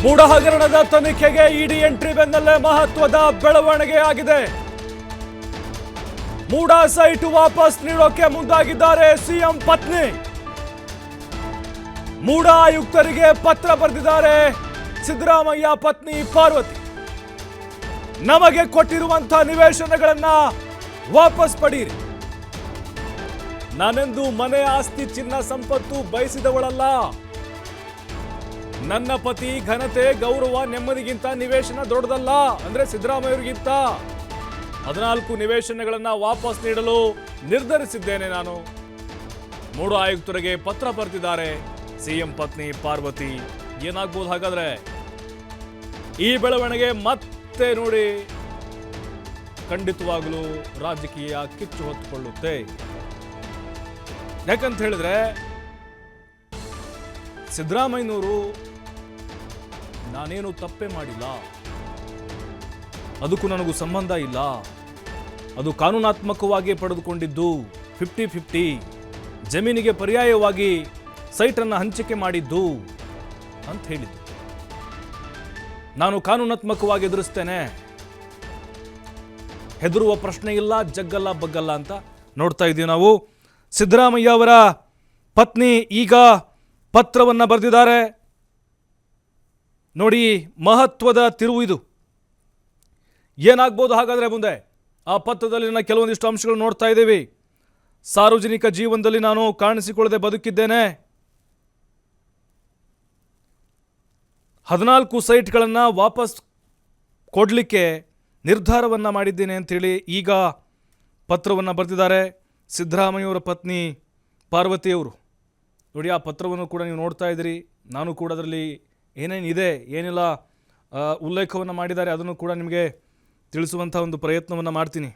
ಮೂಡ ಹಗರಣದ ತನಿಖೆಗೆ ಇಡಿ ಎಂಟ್ರಿ ಬೆನ್ನಲ್ಲೇ ಮಹತ್ವದ ಬೆಳವಣಿಗೆ ಆಗಿದೆ. ಮೂಡ ಸೈಟ್ ವಾಪಸ್ ನೀಡೋಕೆ ಮುಂದಾಗಿದ್ದಾರೆ ಸಿಎಂ ಪತ್ನಿ. ಮೂಡ ಆಯುಕ್ತರಿಗೆ ಪತ್ರ ಬರೆದಿದ್ದಾರೆ ಸಿದ್ದರಾಮಯ್ಯ ಪತ್ನಿ ಪಾರ್ವತಿ. ನಮಗೆ ಕೊಟ್ಟಿರುವಂತಹ ನಿವೇಶನಗಳನ್ನ ವಾಪಸ್ ಪಡೀರಿ. ನಾನೆಂದು ಮನೆ ಆಸ್ತಿ ಚಿನ್ನ ಸಂಪತ್ತು ಬಯಸಿದವಳಲ್ಲ. ನನ್ನ ಪತಿ ಘನತೆ ಗೌರವ ನೆಮ್ಮದಿಗಿಂತ ನಿವೇಶನ ದೊಡ್ಡದಲ್ಲ. ಅಂದ್ರೆ ಸಿದ್ದರಾಮಯ್ಯರಿಗಿಂತ 14 ನಿವೇಶನಗಳನ್ನ ವಾಪಸ್ ನೀಡಲು ನಿರ್ಧರಿಸಿದ್ದೇನೆ ನಾನು. ಮೂಡು ಆಯುಕ್ತರಿಗೆ ಪತ್ರ ಬರೆದಿದ್ದಾರೆ ಸಿಎಂ ಪತ್ನಿ ಪಾರ್ವತಿ. ಏನಾಗ್ಬೋದು ಹಾಗಾದ್ರೆ ಈ ಬೆಳವಣಿಗೆ? ಮತ್ತೆ ನೋಡಿ, ಖಂಡಿತವಾಗಲೂ ರಾಜಕೀಯ ಕಿಚ್ಚು ಹೊತ್ತುಕೊಳ್ಳುತ್ತೆ. ಯಾಕಂತ ಹೇಳಿದ್ರೆ ಸಿದ್ದರಾಮಯ್ಯನವರು ನಾನೇನು ತಪ್ಪೇ ಮಾಡಿಲ್ಲ, ಅದಕ್ಕೂ ನನಗೂ ಸಂಬಂಧ ಇಲ್ಲ, ಅದು ಕಾನೂನಾತ್ಮಕವಾಗಿ ಪಡೆದುಕೊಂಡಿದ್ದು 50-50, ಜಮೀನಿಗೆ ಪರ್ಯಾಯವಾಗಿ ಸೈಟನ್ನು ಹಂಚಿಕೆ ಮಾಡಿದ್ದು ಅಂತ ಹೇಳಿದ್ದು. ನಾನು ಕಾನೂನಾತ್ಮಕವಾಗಿ ಎದುರಿಸ್ತೇನೆ, ಹೆದರುವ ಪ್ರಶ್ನೆ ಇಲ್ಲ, ಜಗ್ಗಲ್ಲ ಬಗ್ಗಲ್ಲ ಅಂತ ನೋಡ್ತಾ ಇದ್ದೀವಿ ನಾವು. ಸಿದ್ದರಾಮಯ್ಯ ಅವರ ಪತ್ನಿ ಈಗ ಪತ್ರವನ್ನ ಬರೆದಿದ್ದಾರೆ ನೋಡಿ. ಮಹತ್ವದ ತಿರುವು ಇದು. ಏನಾಗ್ಬೋದು ಹಾಗಾದ್ರೆ ಮುಂದೆ? ಆ ಪತ್ರದಲ್ಲಿನ ಕೆಲವೊಂದಿಷ್ಟು ಅಂಶಗಳು ನೋಡ್ತಾ ಇದ್ದೀವಿ. ಸಾರ್ವಜನಿಕ ಜೀವನದಲ್ಲಿ ನಾನು ಕಾಣಿಸಿಕೊಳ್ಳದೆ ಬದುಕಿದ್ದೇನೆ. 14 ಸೈಟ್ಗಳನ್ನು ವಾಪಸ್ ಕೊಡಲಿಕ್ಕೆ ನಿರ್ಧಾರವನ್ನು ಮಾಡಿದ್ದೇನೆ ಅಂತೇಳಿ ಈಗ ಪತ್ರವನ್ನು ಬರೆದಿದ್ದಾರೆ ಸಿದ್ದರಾಮಯ್ಯವರ ಪತ್ನಿ ಪಾರ್ವತಿಯವರು. ನೋಡಿ, ಆ ಪತ್ರವನ್ನು ಕೂಡ ನೀವು ನೋಡ್ತಾ ಇದ್ದೀರಿ. ನಾನು ಕೂಡ ಅದರಲ್ಲಿ ಏನೇನಿದೆ ಏನೆಲ್ಲ ಉಲ್ಲೇಖವನ್ನು ಮಾಡಿದ್ದಾರೆ ಅದನ್ನು ಕೂಡ ನಿಮಗೆ ತಿಳಿಸುವಂಥ ಒಂದು ಪ್ರಯತ್ನವನ್ನು ಮಾಡ್ತೀನಿ.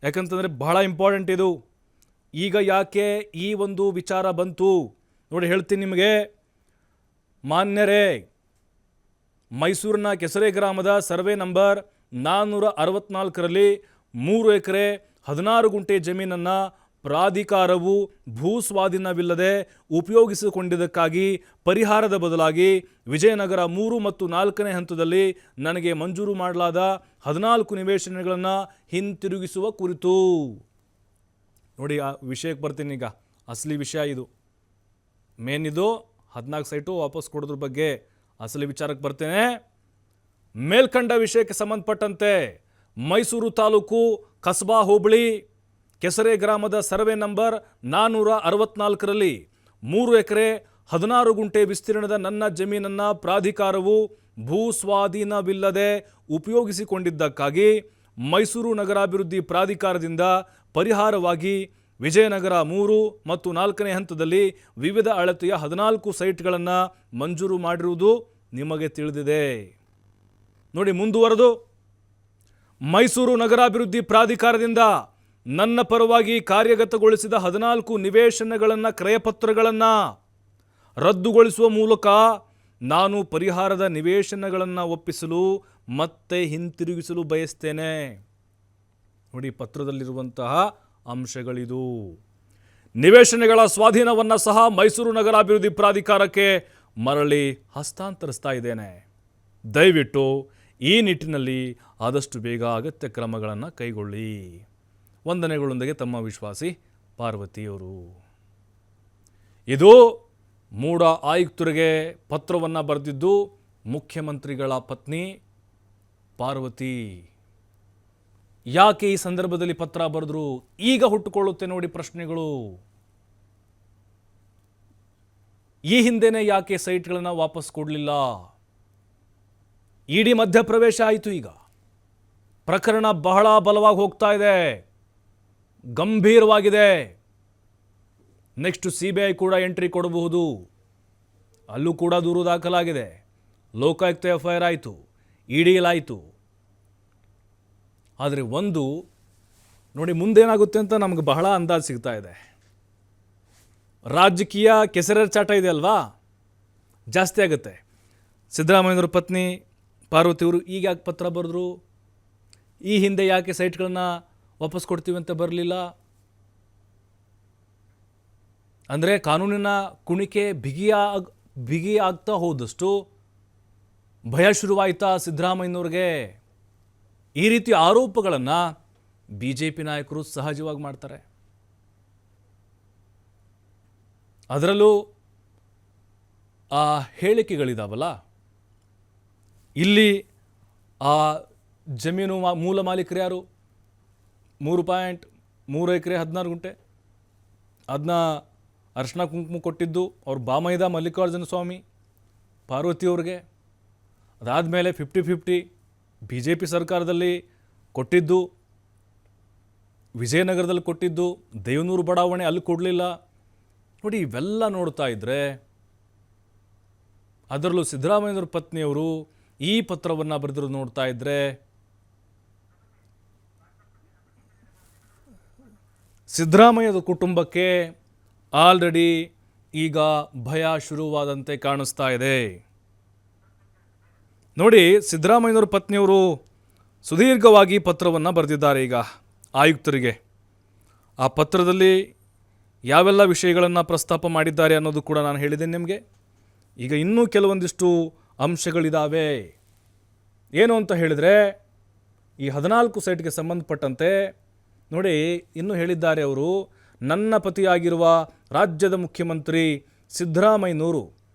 ಯಾಕಂತಂದರೆ ಬಹಳ ಇಂಪಾರ್ಟೆಂಟ್ ಇದು. ಈಗ ಯಾಕೆ ಈ ಒಂದು ವಿಚಾರ ಬಂತು ನೋಡಿ ಹೇಳ್ತೀನಿ ನಿಮಗೆ. ಮಾನ್ಯರೇ, ಮೈಸೂರಿನ ಕೆಸರೆ ಗ್ರಾಮದ ಸರ್ವೆ ನಂಬರ್ 464ರಲ್ಲಿ 3 ಎಕರೆ 16 ಗುಂಟೆ ಜಮೀನನ್ನು ಪ್ರಾಧಿಕಾರವು ಭೂಸ್ವಾಧೀನವಿಲ್ಲದೆ ಉಪಯೋಗಿಸಿಕೊಂಡಿದ್ದಕ್ಕಾಗಿ ಪರಿಹಾರದ ಬದಲಾಗಿ ವಿಜಯನಗರ 3 ಮತ್ತು 4ನೇ ಹಂತದಲ್ಲಿ ನನಗೆ ಮಂಜೂರು ಮಾಡಲಾದ 14 ನಿವೇಶನಗಳನ್ನು ಹಿಂತಿರುಗಿಸುವ ಕುರಿತು. ನೋಡಿ, ಆ ವಿಷಯಕ್ಕೆ ಬರ್ತೀನಿ ಈಗ. ಅಸಲಿ ವಿಷಯ ಇದು. ಮೇನ್ ಇದು 14 ಸೈಟು ವಾಪಸ್ ಕೊಡೋದ್ರ ಬಗ್ಗೆ ಅಸಲಿ ವಿಚಾರಕ್ಕೆ ಬರ್ತೇನೆ. ಮೇಲ್ಕಂಡ ವಿಷಯಕ್ಕೆ ಸಂಬಂಧಪಟ್ಟಂತೆ ಮೈಸೂರು ತಾಲೂಕು ಕಸಬಾ ಹೋಬಳಿ ಕೆಸರೆ ಗ್ರಾಮದ ಸರ್ವೆ ನಂಬರ್ 464ರಲ್ಲಿ 3 ಎಕರೆ 16 ಗುಂಟೆ ವಿಸ್ತೀರ್ಣದ ನನ್ನ ಜಮೀನನ್ನು ಪ್ರಾಧಿಕಾರವು ಭೂಸ್ವಾಧೀನವಿಲ್ಲದೆ ಉಪಯೋಗಿಸಿಕೊಂಡಿದ್ದಕ್ಕಾಗಿ ಮೈಸೂರು ನಗರಾಭಿವೃದ್ಧಿ ಪ್ರಾಧಿಕಾರದಿಂದ ಪರಿಹಾರವಾಗಿ ವಿಜಯನಗರ 3 ಮತ್ತು 4ನೇ ಹಂತದಲ್ಲಿ ವಿವಿಧ ಅಳತೆಯ 14 ಸೈಟ್ಗಳನ್ನು ಮಂಜೂರು ಮಾಡಿರುವುದು ನಿಮಗೆ ತಿಳಿದಿದೆ. ನೋಡಿ, ಮುಂದುವರೆದು ಮೈಸೂರು ನಗರಾಭಿವೃದ್ಧಿ ಪ್ರಾಧಿಕಾರದಿಂದ ನನ್ನ ಪರವಾಗಿ ಕಾರ್ಯಗತಗೊಳಿಸಿದ 14 ನಿವೇಶನಗಳನ್ನು ಕ್ರಯಪತ್ರಗಳನ್ನು ರದ್ದುಗೊಳಿಸುವ ಮೂಲಕ ನಾನು ಪರಿಹಾರದ ನಿವೇಶನಗಳನ್ನು ಒಪ್ಪಿಸಲು ಮತ್ತೆ ಹಿಂತಿರುಗಿಸಲು ಬಯಸ್ತೇನೆ. ನೋಡಿ, ಪತ್ರದಲ್ಲಿರುವಂತಹ ಅಂಶಗಳಿದು. ನಿವೇಶನಗಳ ಸ್ವಾಧೀನವನ್ನು ಸಹ ಮೈಸೂರು ನಗರಾಭಿವೃದ್ಧಿ ಪ್ರಾಧಿಕಾರಕ್ಕೆ ಮರಳಿ ಹಸ್ತಾಂತರಿಸ್ತಾ ಇದ್ದೇನೆ. ದಯವಿಟ್ಟು ಈ ನಿಟ್ಟಿನಲ್ಲಿ ಆದಷ್ಟು ಬೇಗ ಅಗತ್ಯ ಕ್ರಮಗಳನ್ನು ಕೈಗೊಳ್ಳಿ. ವಂದನೆಗಳೊಂದಿಗೆ ತಮ್ಮ ವಿಶ್ವಾಸಿ ಪಾರ್ವತಿಯವರು. ಇದು ಮೂಡ ಆಯುಕ್ತರಿಗೆ ಪತ್ರವನ್ನು ಬರೆದಿದ್ದು ಮುಖ್ಯಮಂತ್ರಿಗಳ ಪತ್ನಿ ಪಾರ್ವತಿ. ಯಾಕೆ ಈ ಸಂದರ್ಭದಲ್ಲಿ ಪತ್ರ ಬರೆದ್ರು? ಈಗ ಹುಟ್ಟುಕೊಳ್ಳುತ್ತೆ ನೋಡಿ ಪ್ರಶ್ನೆಗಳು. ಈ ಹಿಂದೆನೇ ಯಾಕೆ ಸೈಟ್ಗಳನ್ನು ವಾಪಸ್ ಕೊಡಲಿಲ್ಲ? ಇಡಿ ಮಧ್ಯಪ್ರವೇಶ ಆಯಿತು. ಈಗ ಪ್ರಕರಣ ಬಹಳ ಬಲವಾಗಿ ಹೋಗ್ತಾ ಇದೆ, ಗಂಭೀರವಾಗಿದೆ. ನೆಕ್ಸ್ಟ್ CBI ಕೂಡ ಎಂಟ್ರಿ ಕೊಡಬಹುದು. ಅಲ್ಲೂ ಕೂಡ ದೂರು ದಾಖಲಾಗಿದೆ. ಲೋಕಾಯುಕ್ತ FIR ಆಯಿತು, ಇಡಿಯಲ್ಲಾಯಿತು. ಆದರೆ ಒಂದು ನೋಡಿ, ಮುಂದೇನಾಗುತ್ತೆ ಅಂತ ನಮಗೆ ಬಹಳ ಅಂದಾಜು ಸಿಗ್ತಾ ಇದೆ. ರಾಜಕೀಯ ಕೆಸರೆರಚಾಟ ಇದೆ ಅಲ್ವಾ, ಜಾಸ್ತಿ ಆಗುತ್ತೆ. ಸಿದ್ದರಾಮಯ್ಯನವರ ಪತ್ನಿ ಪಾರ್ವತಿಯವರು ಈಗ ಯಾಕೆ ಪತ್ರ ಬರೆದ್ರು? ಈ ಹಿಂದೆ ಯಾಕೆ ಸೈಟ್ಗಳನ್ನು ವಾಪಸ್ ಕೊಡ್ತೀವಿ ಅಂತ ಬರಲಿಲ್ಲ? ಅಂದರೆ ಕಾನೂನಿನ ಕುಣಿಕೆ ಬಿಗಿಯಾಗ್ತಾ ಹೋದಷ್ಟು ಭಯ ಶುರುವಾಯಿತಾ ಸಿದ್ದರಾಮಯ್ಯನವ್ರಿಗೆ? ಈ ರೀತಿ ಆರೋಪಗಳನ್ನು ಬಿ ಜೆ ಪಿ ನಾಯಕರು ಸಹಜವಾಗಿ ಮಾಡ್ತಾರೆ. ಅದರಲ್ಲೂ ಆ ಹೇಳಿಕೆಗಳಿದಾವಲ್ಲ, ಇಲ್ಲಿ ಆ ಜಮೀನು ಮೂಲ ಮಾಲೀಕರು ಯಾರು? 3.3 ಎಕರೆ 16 ಗುಂಟೆ ಅದನ್ನ ಅರ್ಶಿನ ಕುಂಕುಮ ಕೊಟ್ಟಿದ್ದು ಅವ್ರ ಬಾಮೈದ ಮಲ್ಲಿಕಾರ್ಜುನ ಸ್ವಾಮಿ ಪಾರ್ವತಿಯವ್ರಿಗೆ. ಅದಾದಮೇಲೆ 50-50 ಬಿ ಜೆ ಪಿ ಸರ್ಕಾರದಲ್ಲಿ ಕೊಟ್ಟಿದ್ದು, ವಿಜಯನಗರದಲ್ಲಿ ಕೊಟ್ಟಿದ್ದು, ದೇವನೂರು ಬಡಾವಣೆ ಅಲ್ಲಿ ಕೊಡಲಿಲ್ಲ. ನೋಡಿ, ಇವೆಲ್ಲ ನೋಡ್ತಾ ಇದ್ದರೆ, ಅದರಲ್ಲೂ ಸಿದ್ದರಾಮಯ್ಯನವ್ರ ಪತ್ನಿಯವರು ಈ ಪತ್ರವನ್ನು ಬರೆದಿರೋದು ನೋಡ್ತಾ ಇದ್ದರೆ, ಸಿದ್ದರಾಮಯ್ಯದ ಕುಟುಂಬಕ್ಕೆ ಆಲ್ರೆಡಿ ಈಗ ಭಯ ಶುರುವಾದಂತೆ ಕಾಣಿಸ್ತಾ ಇದೆ. ನೋಡಿ, ಸಿದ್ದರಾಮಯ್ಯನವ್ರ ಪತ್ನಿಯವರು ಸುದೀರ್ಘವಾಗಿ ಪತ್ರವನ್ನು ಬರೆದಿದ್ದಾರೆ ಈಗ ಆಯುಕ್ತರಿಗೆ. ಆ ಪತ್ರದಲ್ಲಿ ಯಾವೆಲ್ಲ ವಿಷಯಗಳನ್ನು ಪ್ರಸ್ತಾಪ ಮಾಡಿದ್ದಾರೆ ಅನ್ನೋದು ಕೂಡ ನಾನು ಹೇಳಿದ್ದೇನೆ ನಿಮಗೆ. ಈಗ ಇನ್ನೂ ಕೆಲವೊಂದಿಷ್ಟು ಅಂಶಗಳಿದ್ದಾವೆ. ಏನು ಅಂತ ಹೇಳಿದರೆ, ಈ 14 ಸೈಟ್ಗೆ ಸಂಬಂಧಪಟ್ಟಂತೆ ನೋಡಿ, ಇನ್ನೂ ಹೇಳಿದ್ದಾರೆ ಅವರು, ನನ್ನ ಪತಿಯಾಗಿರುವ ರಾಜ್ಯದ ಮುಖ್ಯಮಂತ್ರಿ ಸಿದ್ದರಾಮಯ್ಯನವರು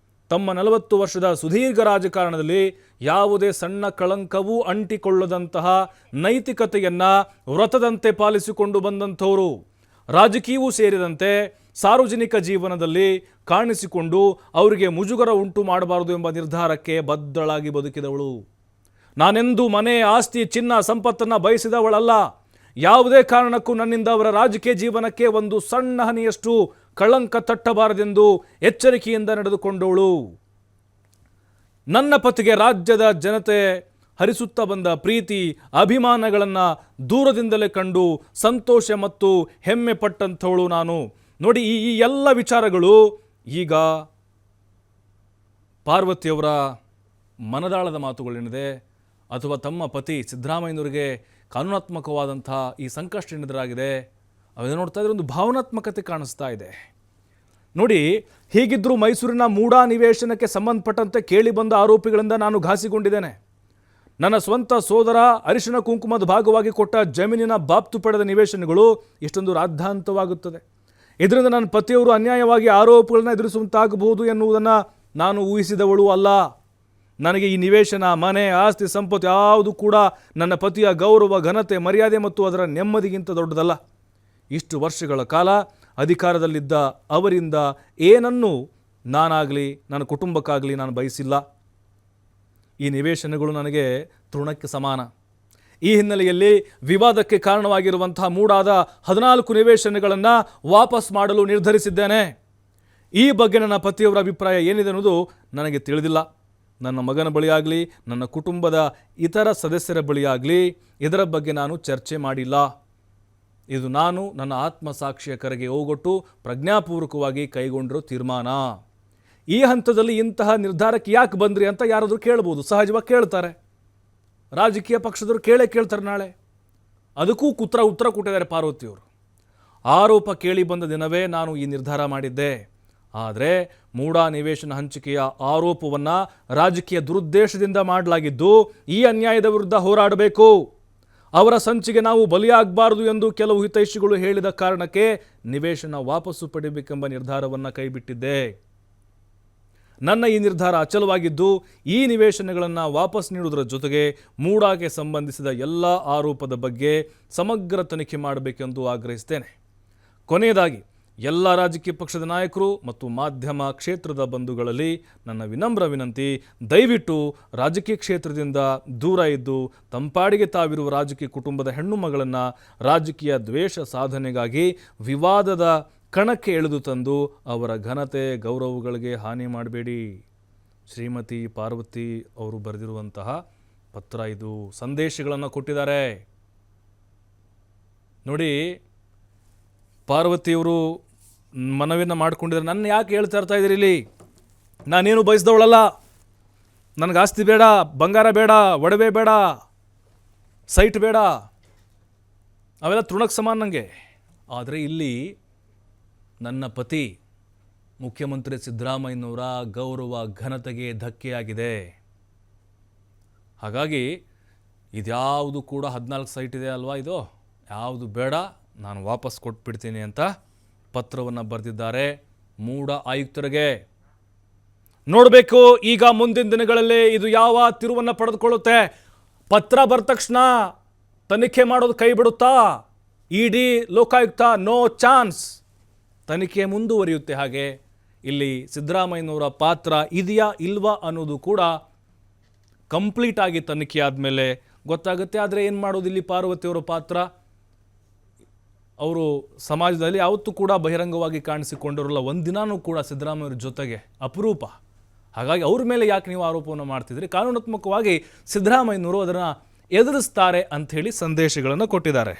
ತಮ್ಮ 40 ವರ್ಷದ ಸುದೀರ್ಘ ರಾಜಕಾರಣದಲ್ಲಿ ಯಾವುದೇ ಸಣ್ಣ ಕಳಂಕವೂ ಅಂಟಿಕೊಳ್ಳದಂತಹ ನೈತಿಕತೆಯನ್ನು ವ್ರತದಂತೆ ಪಾಲಿಸಿಕೊಂಡು ಬಂದಂಥವರು. ರಾಜಕೀಯವೂ ಸೇರಿದಂತೆ ಸಾರ್ವಜನಿಕ ಜೀವನದಲ್ಲಿ ಕಾಣಿಸಿಕೊಂಡು ಅವರಿಗೆ ಮುಜುಗರ ಉಂಟು ಮಾಡಬಾರದು ಎಂಬ ನಿರ್ಧಾರಕ್ಕೆ ಬದ್ಧಳಾಗಿ ಬದುಕಿದವಳು. ನಾನೆಂದೂ ಮನೆ, ಆಸ್ತಿ, ಚಿನ್ನ, ಸಂಪತ್ತನ್ನು ಬಯಸಿದವಳಲ್ಲ. ಯಾವುದೇ ಕಾರಣಕ್ಕೂ ನನ್ನಿಂದ ಅವರ ರಾಜಕೀಯ ಜೀವನಕ್ಕೆ ಒಂದು ಸಣ್ಣ ಹನಿಯಷ್ಟು ಕಳಂಕ ತಟ್ಟಬಾರದೆಂದು ಎಚ್ಚರಿಕೆಯಿಂದ ನಡೆದುಕೊಂಡವಳು. ನನ್ನ ಪತಿಗೆ ರಾಜ್ಯದ ಜನತೆ ಹರಿಸುತ್ತಾ ಬಂದ ಪ್ರೀತಿ, ಅಭಿಮಾನಗಳನ್ನು ದೂರದಿಂದಲೇ ಕಂಡು ಸಂತೋಷ ಮತ್ತು ಹೆಮ್ಮೆ ಪಟ್ಟಂಥವಳು ನಾನು. ನೋಡಿ, ಈ ಎಲ್ಲ ವಿಚಾರಗಳು ಈಗ ಪಾರ್ವತಿಯವರ ಮನದಾಳದ ಮಾತುಗಳೇನಿದೆ, ಅಥವಾ ತಮ್ಮ ಪತಿ ಸಿದ್ದರಾಮಯ್ಯನವರಿಗೆ ಕಾನೂನಾತ್ಮಕವಾದಂಥ ಈ ಸಂಕಷ್ಟ ಎದುರಾಗಿದೆ, ಅವೆಲ್ಲ ನೋಡ್ತಾ ಇದ್ರೆ ಒಂದು ಭಾವನಾತ್ಮಕತೆ ಕಾಣಿಸ್ತಾ ಇದೆ. ನೋಡಿ, ಹೀಗಿದ್ದರೂ ಮೈಸೂರಿನ ಮೂಡಾ ನಿವೇಶನಕ್ಕೆ ಸಂಬಂಧಪಟ್ಟಂತೆ ಕೇಳಿ ಬಂದ ಆರೋಪಿಗಳಿಂದ ನಾನು ಘಾಸಿಗೊಂಡಿದ್ದೇನೆ. ನನ್ನ ಸ್ವಂತ ಸೋದರ ಅರಿಶಿನ ಕುಂಕುಮದ ಭಾಗವಾಗಿ ಕೊಟ್ಟ ಜಮೀನಿನ ಬಾಬ್ತು ಪಡೆದ ನಿವೇಶನಗಳು ಇಷ್ಟೊಂದು ರಾದ್ಧಾಂತವಾಗುತ್ತದೆ. ಇದರಿಂದ ನನ್ನ ಪತಿಯವರು ಅನ್ಯಾಯವಾಗಿ ಆರೋಪಗಳನ್ನು ಎದುರಿಸುವಂತಾಗಬಹುದು ಎನ್ನುವುದನ್ನು ನಾನು ಊಹಿಸಿದವಳು ಅಲ್ಲ. ನನಗೆ ಈ ನಿವೇಶನ, ಮನೆ, ಆಸ್ತಿ, ಸಂಪತ್ತು ಯಾವುದು ಕೂಡ ನನ್ನ ಪತಿಯ ಗೌರವ, ಘನತೆ, ಮರ್ಯಾದೆ ಮತ್ತು ಅದರ ನೆಮ್ಮದಿಗಿಂತ ದೊಡ್ಡದಲ್ಲ. ಇಷ್ಟು ವರ್ಷಗಳ ಕಾಲ ಅಧಿಕಾರದಲ್ಲಿದ್ದ ಅವರಿಂದ ಏನನ್ನೂ ನಾನಾಗಲಿ ನನ್ನ ಕುಟುಂಬಕ್ಕಾಗಲಿ ನಾನು ಬಯಸಿಲ್ಲ. ಈ ನಿವೇಶನಗಳು ನನಗೆ ತೃಣಕ್ಕೆ ಸಮಾನ. ಈ ಹಿನ್ನೆಲೆಯಲ್ಲಿ ವಿವಾದಕ್ಕೆ ಕಾರಣವಾಗಿರುವಂತಹ ಮೂಡಾದ 14 ನಿವೇಶನಗಳನ್ನು ವಾಪಸ್ ಮಾಡಲು ನಿರ್ಧರಿಸಿದ್ದೇನೆ. ಈ ಬಗ್ಗೆ ನನ್ನ ಪತಿಯವರ ಅಭಿಪ್ರಾಯ ಏನಿದೆ ಅನ್ನೋದು ನನಗೆ ತಿಳಿದಿಲ್ಲ. ನನ್ನ ಮಗನ ಬಳಿಯಾಗಲಿ ನನ್ನ ಕುಟುಂಬದ ಇತರ ಸದಸ್ಯರ ಬಳಿಯಾಗಲಿ ಇದರ ಬಗ್ಗೆ ನಾನು ಚರ್ಚೆ ಮಾಡಿಲ್ಲ. ಇದು ನಾನು ನನ್ನ ಆತ್ಮಸಾಕ್ಷಿಯ ಕರೆಗೆ ಹೋಗೊಟ್ಟು ಪ್ರಜ್ಞಾಪೂರ್ವಕವಾಗಿ ಕೈಗೊಂಡಿರೋ ತೀರ್ಮಾನ. ಈ ಹಂತದಲ್ಲಿ ಇಂತಹ ನಿರ್ಧಾರಕ್ಕೆ ಯಾಕೆ ಬಂದ್ರಿ ಅಂತ ಯಾರಾದರೂ ಕೇಳ್ಬೋದು, ಸಹಜವಾಗಿ ಕೇಳ್ತಾರೆ. ರಾಜಕೀಯ ಪಕ್ಷದವರು ಕೇಳ್ತಾರೆ ನಾಳೆ. ಅದಕ್ಕೂ ಉತ್ತರ ಕೊಟ್ಟಿದ್ದಾರೆ ಪಾರ್ವತಿಯವರು. ಆರೋಪ ಕೇಳಿ ಬಂದ ದಿನವೇ ನಾನು ಈ ನಿರ್ಧಾರ ಮಾಡಿದ್ದೆ. ಆದರೆ ಮೂಡಾ ನಿವೇಶನ ಹಂಚಿಕೆಯ ಆರೋಪವನ್ನು ರಾಜಕೀಯ ದುರುದ್ದೇಶದಿಂದ ಮಾಡಲಾಗಿದ್ದು, ಈ ಅನ್ಯಾಯದ ವಿರುದ್ಧ ಹೋರಾಡಬೇಕು, ಅವರ ಸಂಚಿಗೆ ನಾವು ಬಲಿಯಾಗಬಾರದು ಎಂದು ಕೆಲವು ಹಿತೈಷಿಗಳು ಹೇಳಿದ ಕಾರಣಕ್ಕೆ ನಿವೇಶನ ವಾಪಸ್ಸು ಪಡೆಯಬೇಕೆಂಬ ನಿರ್ಧಾರವನ್ನು ಕೈಬಿಟ್ಟಿದ್ದೆ. ನನ್ನ ಈ ನಿರ್ಧಾರ ಅಚಲವಾಗಿದ್ದು, ಈ ನಿವೇಶನಗಳನ್ನು ವಾಪಸ್ ನೀಡುವುದರ ಜೊತೆಗೆ ಮೂಡಾಗೆ ಸಂಬಂಧಿಸಿದ ಎಲ್ಲ ಆರೋಪದ ಬಗ್ಗೆ ಸಮಗ್ರ ತನಿಖೆ ಮಾಡಬೇಕೆಂದು ಆಗ್ರಹಿಸ್ತೇನೆ. ಕೊನೆಯದಾಗಿ ಎಲ್ಲ ರಾಜಕೀಯ ಪಕ್ಷದ ನಾಯಕರು ಮತ್ತು ಮಾಧ್ಯಮ ಕ್ಷೇತ್ರದ ಬಂಧುಗಳಲ್ಲಿ ನನ್ನ ವಿನಮ್ರ ವಿನಂತಿ, ದಯವಿಟ್ಟು ರಾಜಕೀಯ ಕ್ಷೇತ್ರದಿಂದ ದೂರ ಇದ್ದು ತಂಪಾಡಿಗೆ ತಾವಿರುವ ರಾಜಕೀಯ ಕುಟುಂಬದ ಹೆಣ್ಣು ಮಗಳನ್ನು ರಾಜಕೀಯ ದ್ವೇಷ ಸಾಧನೆಗಾಗಿ ವಿವಾದದ ಕಣಕ್ಕೆ ಎಳೆದು ತಂದು ಅವರ ಘನತೆ, ಗೌರವಗಳಿಗೆ ಹಾನಿ ಮಾಡಬೇಡಿ. ಶ್ರೀಮತಿ ಪಾರ್ವತಿ ಅವರು ಬರೆದಿರುವಂತಹ ಪತ್ರ ಇದು. ಸಂದೇಶಗಳನ್ನು ಕೊಟ್ಟಿದ್ದಾರೆ ನೋಡಿ. ಪಾರ್ವತಿಯವರು ಮನವಿಯನ್ನು ಮಾಡಿಕೊಂಡಿದ್ದಾರೆ. ನನ್ನ ಯಾಕೆ ಹೇಳ್ತಾ ಇದ್ದೀರಿ ಇಲ್ಲಿ? ನಾನೇನು ಬಯಸಿದವಳಲ್ಲ. ನನಗೆ ಆಸ್ತಿ ಬೇಡ, ಬಂಗಾರ ಬೇಡ, ಒಡವೆ ಬೇಡ, ಸೈಟ್ ಬೇಡ, ಅವೆಲ್ಲ ತೃಣಕ್ಕೆ ಸಮಾನ ನನಗೆ. ಆದರೆ ಇಲ್ಲಿ ನನ್ನ ಪತಿ ಮುಖ್ಯಮಂತ್ರಿ ಸಿದ್ದರಾಮಯ್ಯನವರ ಗೌರವ ಘನತೆಗೆ ಧಕ್ಕೆಯಾಗಿದೆ. ಹಾಗಾಗಿ ಇದ್ಯಾವುದು ಕೂಡ 14 ಸೈಟ್ ಇದೆ ಅಲ್ವಾ, ಇದು ಯಾವುದು ಬೇಡ, ನಾನು ವಾಪಸ್ ಕೊಟ್ಬಿಡ್ತೀನಿ ಅಂತ ಪತ್ರವನ್ನು ಬರೆದಿದ್ದಾರೆ ಮೂಡ ಆಯುಕ್ತರಿಗೆ. ನೋಡಬೇಕು ಈಗ ಮುಂದಿನ ದಿನಗಳಲ್ಲಿ ಇದು ಯಾವ ತಿರುವನ್ನು ಪಡೆದುಕೊಳ್ಳುತ್ತೆ. ಪತ್ರ ಬರೆದ ತಕ್ಷಣ ತನಿಖೆ ಮಾಡೋದು ಕೈ ಬಿಡುತ್ತಾ ಇಡಿ ಲೋಕಾಯುಕ್ತ? No chance. ತನಿಖೆ ಮುಂದುವರಿಯುತ್ತೆ. ಹಾಗೆ ಇಲ್ಲಿ ಸಿದ್ದರಾಮಯ್ಯನವರ ಪಾತ್ರ ಇದೆಯಾ ಇಲ್ವಾ ಅನ್ನೋದು ಕೂಡ ಕಂಪ್ಲೀಟ್ ಆಗಿ ತನಿಖೆ ಆದಮೇಲೆ ಗೊತ್ತಾಗುತ್ತೆ. ಆದರೆ ಏನು ಮಾಡೋದು, ಇಲ್ಲಿ ಪಾರ್ವತಿಯವರ ಪಾತ್ರ, ಅವರು ಸಮಾಜದಲ್ಲಿ ಯಾವತ್ತೂ ಕೂಡ ಬಹಿರಂಗವಾಗಿ ಕಾಣಿಸಿಕೊಂಡಿರಲ್ಲ. ಒಂದಿನಾನೂ ಕೂಡ ಸಿದ್ದರಾಮಯ್ಯವ್ರ ಜೊತೆಗೆ ಅಪರೂಪ. ಹಾಗಾಗಿ ಅವ್ರ ಮೇಲೆ ಯಾಕೆ ನೀವು ಆರೋಪವನ್ನು ಮಾಡ್ತಿದ್ರಿ? ಕಾನೂನಾತ್ಮಕವಾಗಿ ಸಿದ್ದರಾಮಯ್ಯನವರು ಅದನ್ನು ಎದುರಿಸ್ತಾರೆ ಅಂಥೇಳಿ ಸಂದೇಶಗಳನ್ನು ಕೊಟ್ಟಿದ್ದಾರೆ.